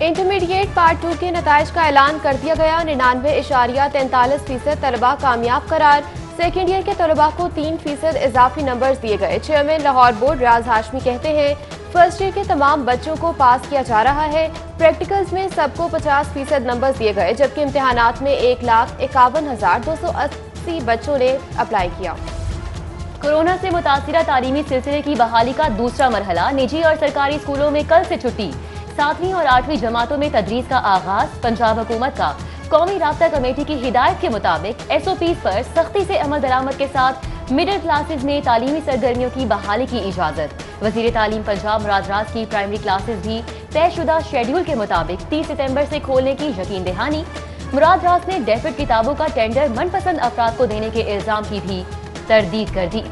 Intermediate part 2 के नताइज का ऐलान कर दिया गया। 99.43% तलबा कामयाब करार। सेकेंड ईयर के तलबा को 3% इजाफी नंबर्स दिए गए। चेयरमैन लाहौर बोर्ड रियाज हाशमी कहते हैं फर्स्ट ईयर के तमाम बच्चों को पास किया जा रहा है। प्रैक्टिकल्स में सबको 50% नंबर्स दिए गए, जबकि इम्तिहानात में 1,51,280 बच्चों ने अप्लाई किया। कोरोना से मुतासिरा तालीमी सिलसिले की बहाली का दूसरा मरहला। निजी और सरकारी स्कूलों में कल से छुट्टी। 7वीं और 8वीं जमातों में तदरीस का आगाज। पंजाब हुकूमत का कौमी राब्ता कमेटी की हिदायत के मुताबिक SOPs पर सख्ती से अमल दरामद के साथ मिडिल क्लासेस में तालीमी सरगर्मियों की बहाली की इजाजत। वजीर तालीम पंजाब मुराद राज की प्राइमरी क्लासेस भी तयशुदा शेड्यूल के मुताबिक 30 सितंबर से खोलने की यकीन दहानी। मुराद राज ने डेफिड किताबों का टेंडर मनपसंद अफराद को देने के इल्जाम की भी तरदीद कर दी।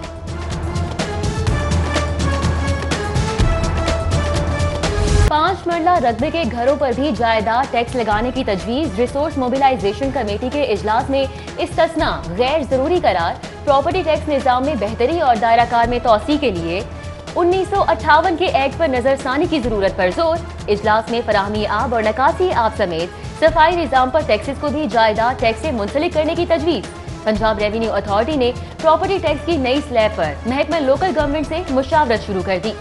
5 मरला रकबे के घरों पर भी जायदाद टैक्स लगाने की तजवीज। रिसोर्स मोबिलाइजेशन कमेटी के इजलास में इस्तिस्ना गैर जरूरी करार। प्रॉपर्टी टैक्स निजाम में बेहतरी और दायराकार में तोसी के लिए 1958 के एक्ट पर नजरसानी की जरूरत पर जोर। इजलास में फराहमी आब और नकासी आब समेत सफाई निजाम पर टैक्सेस को भी जायदाद टैक्स से मुंसलिक करने की तजवीज। पंजाब रेवेन्यू अथॉरिटी ने प्रॉपर्टी टैक्स की नई स्लैब पर महकमा लोकल गवर्नमेंट से मुशावरत शुरू कर दी।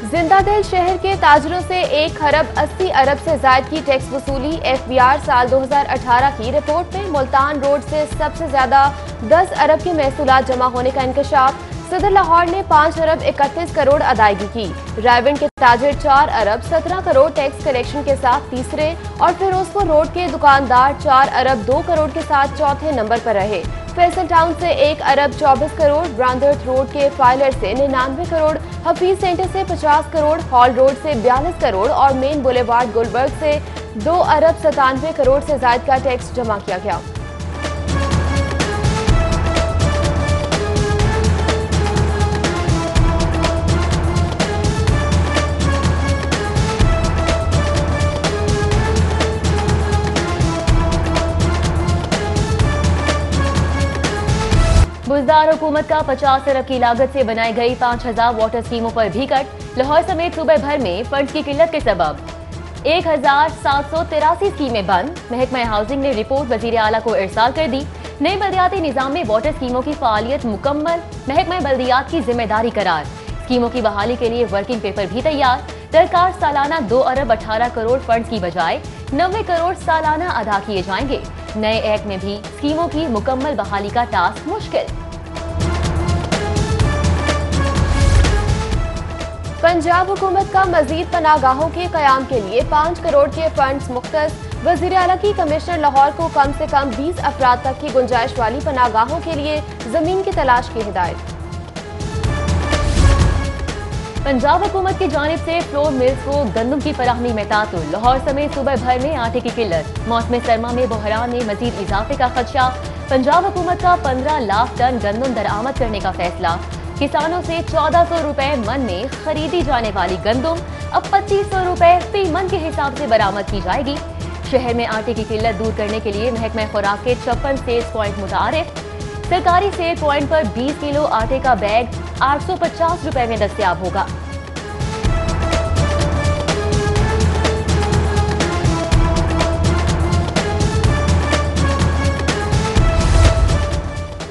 जिंदादिल शहर के ताजरों से 1,80,00,000 से ज्यादा की टैक्स वसूली। FBR साल 2018 की रिपोर्ट में मुल्तान रोड से सबसे ज्यादा 10 अरब के महसूलात जमा होने का इंकशाफ। सदर लाहौर ने 5,31 करोड़ अदायगी की। रायविंड के ताजिर 4 अरब 17 करोड़ टैक्स कलेक्शन के साथ तीसरे और फिरोजपुर रोड के दुकानदार 4 अरब 2 करोड़ के साथ चौथे नंबर पर रहे। फैसल टाउन से 1 अरब 24 करोड़, ब्रांदर्थ रोड के फाइलर से 99 करोड़, हफीज सेंटर से 50 करोड़, हॉल रोड से 42 करोड़ और मेन बुलेवार्ड गुलबर्ग से 2 अरब 97 करोड़ से ज्यादा का टैक्स जमा किया गया। बुजदार हुकूमत का 50 अरब की लागत से बनाई गई 5,000 वाटर स्कीमों पर भी कट। लाहौर समेत सूबे भर में फंड की किल्लत के सबब 1,783 स्कीमें बंद। महकमा हाउसिंग ने रिपोर्ट वजीर आला को इरसाल कर दी। नए बल्दियाती निजाम में वाटर स्कीमों की फालियत मुकम्मल। महकमा बल्दियात की जिम्मेदारी करार। स्कीमों की बहाली के लिए वर्किंग पेपर भी तैयार। दरकार सालाना 2 अरब 18 करोड़ फंड की बजाय 90 करोड़ सालाना अदा किए जाएंगे। नए एक्ट में भी स्कीमों की मुकम्मल बहाली का टास्क मुश्किल। पंजाब हुकूमत का मजीद पनागाहों के कयाम के लिए 5 करोड़ के फंड्स मुख्तस। वजीर आला की कमिश्नर लाहौर को कम से कम 20 अफराद तक की गुंजाइश वाली पनागाहों के लिए जमीन की तलाश की हिदायत। पंजाब हुकूमत की जानिब से फ्लोर मिल्स को गंदम की फराहमी में तातुल। लाहौर समेत सूबे भर में आटे की किल्लत। मौसम सरमा में बहरान में मजीद इजाफे का खदशा। पंजाब हुकूमत का 15 लाख टन गंदम दरामद करने का फैसला। किसानों से 1400 रुपए मन में खरीदी जाने वाली गंदम अब 2500 रुपए फी मन के हिसाब से बरामद की जाएगी। शहर में आटे की किल्लत दूर करने के लिए महकमा खुराक के 56 सेल्स पॉइंट मुतारिफ। सरकारी सेल पॉइंट पर 20 किलो आटे का बैग 850 रुपए में दस्तयाब होगा।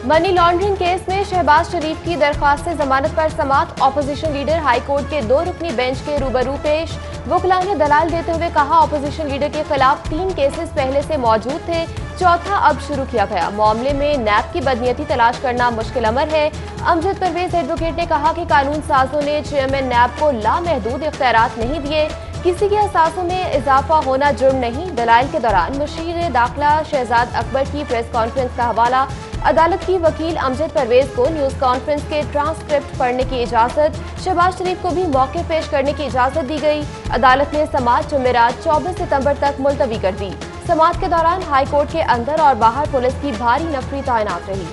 मनी लॉन्ड्रिंग केस में शहबाज शरीफ की दरख्वास्त से जमानत पर समाअत। ऑपोजिशन लीडर हाई कोर्ट के 2 रुकनी बेंच के रूबरू पेश। वकला ने दलाल देते हुए कहा ऑपोजिशन लीडर के खिलाफ 3 केसेस पहले से मौजूद थे, चौथा अब शुरू किया गया। मामले में नैब की बदनीयती तलाश करना मुश्किल अमर है। अमजद परवेज एडवोकेट ने कहा कि कानून साजों ने चेयरमैन नैब को लामहदूद इख्तियारात नहीं दिए। किसी के असासों में इजाफा होना जुर्म नहीं। दलाइल के दौरान मुशीर दाखिला शहजाद अकबर की प्रेस कॉन्फ्रेंस का हवाला। अदालत की वकील अमजद परवेज को न्यूज कॉन्फ्रेंस के ट्रांसक्रिप्ट पढ़ने की इजाजत। शहबाज शरीफ को भी मौके पेश करने की इजाजत दी गई। अदालत ने समाअत जुमेरात 24 सितंबर तक मुलतवी कर दी। समाअत के दौरान हाई कोर्ट के अंदर और बाहर पुलिस की भारी नफरी तैनात रही।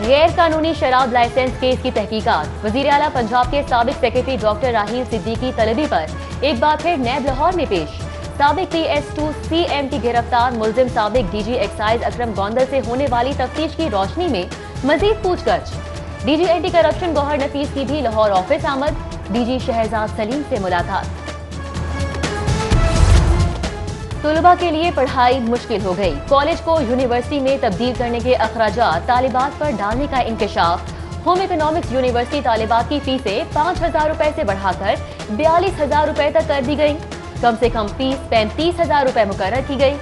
गैर कानूनी शराब लाइसेंस केस की तहकीकात। वजीर आला पंजाब के साबिक सेक्रेटरी डॉक्टर राहील सिद्दीकी तलबी पर एक बार फिर नैब लाहौर में पेश। साबिक PS2 CM की गिरफ्तार मुलजिम साबिक DG एक्साइज अकरम गोंदल से होने वाली तफ्तीश की रोशनी में मजीद पूछताछ। DG एंटी करप्शन गौहर नफीस की भी लाहौर ऑफिस आमद। DG शहजाद सलीम से मुलाकात। तलबा के लिए पढ़ाई मुश्किल हो गई। कॉलेज को यूनिवर्सिटी में तब्दील करने के अखराजात तालिबात पर डालने का इंकशाफ। होम इकोनॉमिक्स यूनिवर्सिटी तालिबात की फीसें 5,000 रुपए से बढ़ाकर 42,000 रुपए तक कर दी गई। कम से कम फीस 35,000 रुपए मुकर्रर की गई।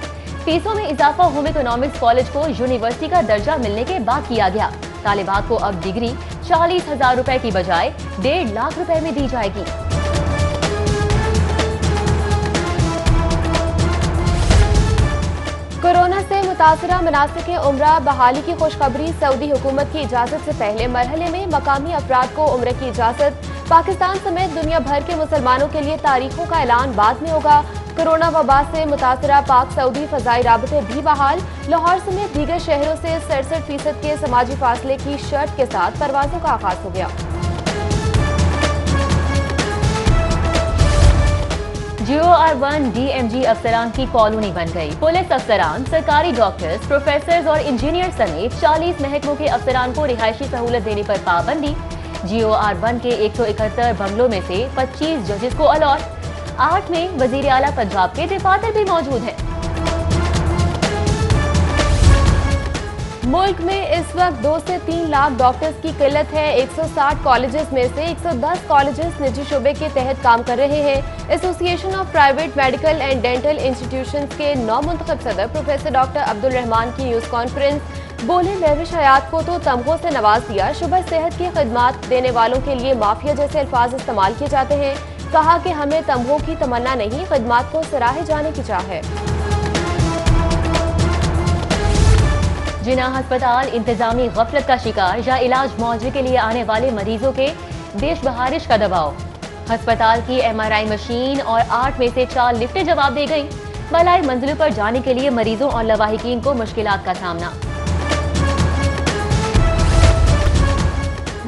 फीसों में इजाफा होम इकोनॉमिक्स कॉलेज को यूनिवर्सिटी का दर्जा मिलने के बाद किया गया। तालिबात को अब डिग्री 40,000 रुपए की बजाय 1.5 लाख रुपए में दी जाएगी। कोरोना से मुतासरा मनासिक उम्रा बहाली की खुशखबरी। सऊदी हुकूमत की इजाजत से पहले मरहले में मकामी अफराद को उम्र की इजाजत। पाकिस्तान समेत दुनिया भर के मुसलमानों के लिए तारीखों का ऐलान बाद में होगा। कोरोना वबा से मुतासरा पाक सऊदी फजाई राबते भी बहाल। लाहौर समेत दीगर शहरों से 67% के समाजी फासले की शर्त के साथ परवाजों का आगाज हो गया। GOR1 DMG अफसरान की कॉलोनी बन गई। पुलिस अफसरान, सरकारी डॉक्टर्स, प्रोफेसर्स और इंजीनियर समेत 40 महकमों के अफसरान को रिहायशी सहूलत देने पर पाबंदी। GOR1 के 171 बंगलों में से 25 जजेस को अलॉट। 8 में वजीर आला पंजाब के दफातर भी मौजूद हैं। मुल्क में इस वक्त 2 से 3 लाख डॉक्टर्स की किल्लत है। 160 कॉलेजेस में से 110 कॉलेजेस निजी शोबे के तहत काम कर रहे हैं। Association of private medical and dental institutions के नौ मुंतखब सदर प्रोफेसर डॉक्टर अब्दुल रहमान की न्यूज कॉन्फ्रेंस। बोले महविश हयात को तो तमगों से नवाज दिया। शुबह सेहत की खिदमात देने वालों के लिए माफिया जैसे अल्फाज इस्तेमाल किए जाते हैं। कहा कि हमें तमगों की तमन्ना नहीं, खिदमात को सराहे जाने की चाह है। जिना अस्पताल इंतजामी गफलत का शिकार या इलाज मुआवजे के लिए आने वाले मरीजों के देश बहारिश का दबाव। अस्पताल की MRI मशीन और 8 में से 4 लिफ्टें जवाब दे गई। बलाई मंजिलों पर जाने के लिए मरीजों और लवाहिकीन को मुश्किलात का सामना।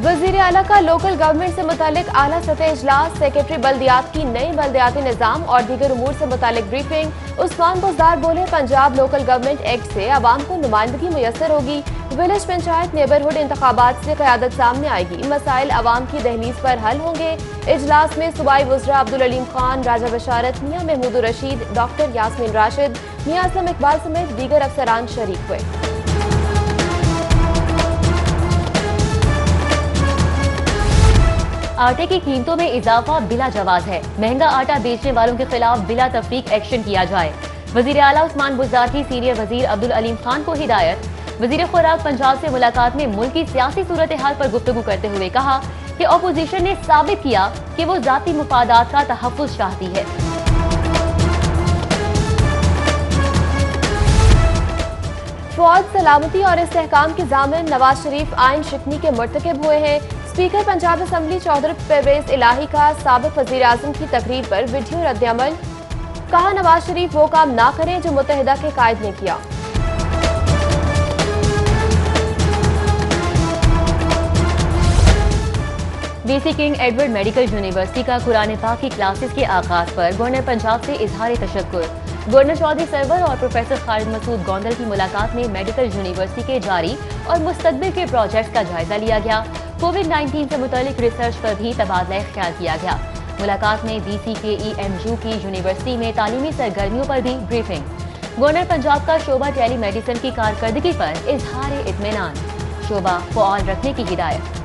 वजीर आला का लोकल गवर्नमेंट से मुतालिक आला सतह इजलास। सेक्रेटरी बल्दियात की नई बल्दियाती निज़ाम और दीगर उमूर से मुतालिक ब्रीफिंग। उस्मान बुज़दार बोले पंजाब लोकल गवर्नमेंट एक्ट से आवाम को नुमाइंदगी मुयसर होगी। विलेज पंचायत नेबरहुड इंतखाबात से क़यादत सामने आएगी। मसाइल आवाम की दहलीज पर हल होंगे। इजलास में सूबाई वज़रा अब्दुल अलीम खान, राजा बशारत, मियां महमूद रशीद, डॉक्टर यास्मीन राशिद, मियां असलम इकबाल समेत दीगर अफसरान शरीक हुए। आटे की कीमतों में इजाफा बिला जवाज है। महंगा आटा बेचने वालों के खिलाफ बिला तफरीक एक्शन किया जाए। वजीर आला उस्मान बुज़दार की सीनियर वजीर अब्दुल अलीम खान को हिदायत। वजीर खुराक पंजाब से मुलाकात में मुल्क की सियासी सूरत हाल पर गुफ्तगू करते हुए कहा कि अपोजिशन ने साबित किया कि वो जाती मुफादात का तहफ़्फ़ुज़ चाहती है। फौज, सलामती और इस्तेहकाम के ज़ामिन नवाज शरीफ आइन शिकनी के मुर्तकिब हुए हैं। स्पीकर पंजाब असम्बली चौधरी परवेज इलाही का साबिक वज़ीर आज़म की तकरीर पर वीडियो रद्द-ए-अमल। कहा नवाज शरीफ वो काम ना करें जो मुत्तहिदा के कायद ने किया। BC king Edward medical university का कुरान पाक की क्लासेस के आगाज पर गवर्नर पंजाब से इजहार तशक्कुर। गवर्नर चौधरी सरवर और प्रोफेसर खालिद मसूद गोंदल की मुलाकात में मेडिकल यूनिवर्सिटी के जारी और मुस्तकबिल के प्रोजेक्ट्स का जायजा लिया गया। कोविड-19 से मुतालिक रिसर्च पर भी तबादला ख्याल किया गया। मुलाकात में BC के EMU की यूनिवर्सिटी में तालीमी सरगर्मियों पर भी ब्रीफिंग। गवर्नर पंजाब का शोबा टेली मेडिसिन की कारकर्दगी पर इजहार इत्मीनान। शोबा फ़आल रखने की हिदायत।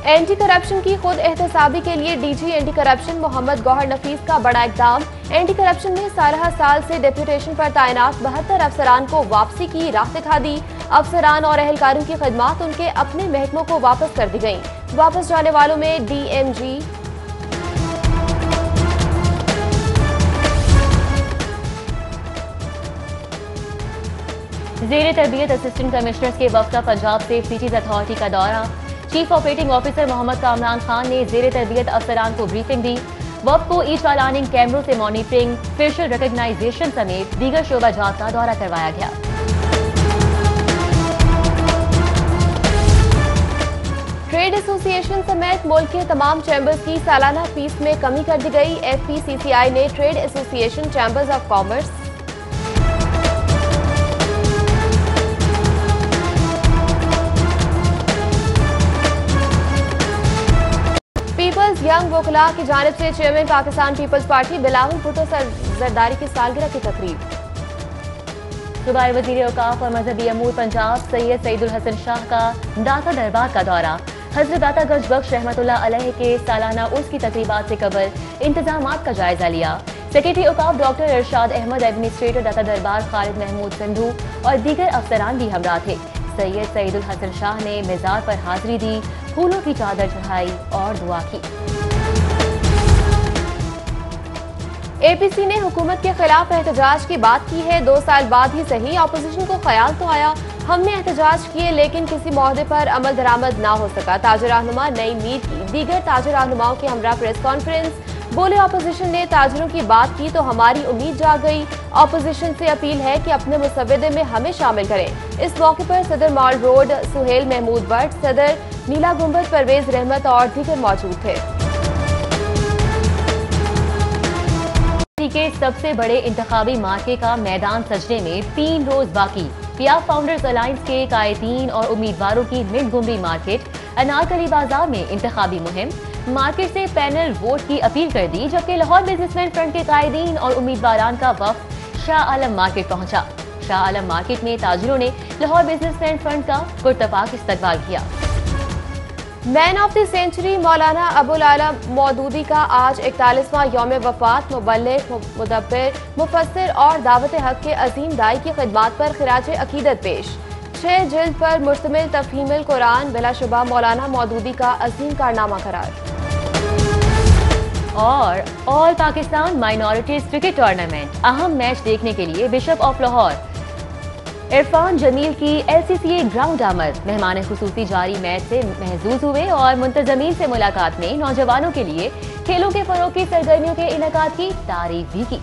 एंटी करप्शन की खुद एहतसाबी के लिए DG anti corruption Mohammad Gohar Nafees का बड़ा इकदाम। एंटी करप्शन ने 12 साल से डेप्यूटेशन पर तैनात 72 अफसरान को वापसी की राह दिखा दी। अफसरान और एहलकारों की खिदमात उनके अपने महकमों को वापस कर दी गयी। वापस जाने वालों में DMG, ज़ेरे तरबियत असिस्टेंट कमिश्नर्स के वफ़द का पंजाब सेफ सिटीज अथॉरिटी का दौरा। Chief operating officer Mohammad Kamran Khan ने ज़ेरे तरबियत अफसरान को ब्रीफिंग दी। वफ़द को ई चालानिंग कैमरों से मॉनिटरिंग, फेशियल रिकग्नाइजेशन समेत दीगर शोबा जात का दौरा करवाया गया। ट्रेड एसोसिएशन समेत मुल्क के तमाम चैम्बर्स की सालाना फीस में कमी कर दी गई। FPCCI ने trade association chambers of commerce, peoples young वकला की जानिब से chairman Pakistan Peoples Party Bilawal Bhutto Zardari की सालगिरह की तकरीब। सूबाई वज़ीर औकाफ और मजहबी अमूर पंजाब सैयद सईदुल हसन शाह का दाता दरबार का दौरा। हज़रत दाता गंज बख्श रहमतुल्लाह अलैह के सालाना उर्स की तकरीबात से कबल इंतजामात का जायजा लिया। सेक्रेटरी औकाफ डॉक्टर इरशाद अहमद, एडमिनिस्ट्रेटर दाता दरबार खालिद महमूद सिंधु और दीगर अफसरान भी हमरा थे। सैयद सईदुल हसन शाह ने मिज़ार पर हाजिरी दी, फूलों की चादर चढ़ाई और दुआ की। APC ने हुकूमत के खिलाफ एहतजाज की बात की है। 2 साल बाद ही सही, अपोजिशन को ख्याल तो आया, हमने एहतजाज किए लेकिन किसी मौहदे पर अमल दरामद ना हो सका। ताजर रहनुमा नई मीर की दीगर ताजर रहनुमाओं के हमरा प्रेस कॉन्फ्रेंस, बोले अपोजिशन ने ताजरों की बात की तो हमारी उम्मीद जाग गई। अपोजिशन से अपील है कि अपने मुसव्वदे में हमें शामिल करें। इस मौके पर सदर मॉल रोड सुहेल महमूद भट्ट, सदर नीला गुंबद परवेज रहमत और दीगर मौजूद थे। के सबसे बड़े इंतखाबी मार्के का मैदान सजने में 3 रोज बाकी। पियाफ फाउंडर्स अलायंस के कायदीन और उम्मीदवारों की मिड गुम्बी मार्केट अनारकली बाजार में इंतखाबी मुहिम। मार्केट से पैनल वोट की अपील कर दी, जबकि लाहौर बिजनेसमैन फ्रंट के कायदीन और उम्मीदवारान का वफ्द शाह आलम मार्केट पहुंचा। शाह आलम मार्केट में ताजिरों ने लाहौर बिजनेसमैन फ्रंट का पुरतपाक इस्तकबाल किया। Man of the century Maulana Abul आला मौदूदी का आज 41वां यौम वफात। मुबल्लिग, मुदब्बिर, मुफस्सिर और दावत हक के अजीम दाई की खिदमात पर खिराज अकीदत पेश। 6 जिल्द पर मुश्तमिल तफहीमुल कुरान बिलाशुबा मौलाना मौदूदी का अजीम कारनामा करार। और all Pakistan minorities cricket tournament अहम मैच देखने के लिए बिशप ऑफ लाहौर इरफान जमील की LCCA ग्राउंड आमद। मेहमान खुसूसी जारी मैच से महजूज हुए और मुंतजमीन से मुलाकात में नौजवानों के लिए खेलों के फरोग की सरगर्मियों के इनेकाद की तारीफ भी की।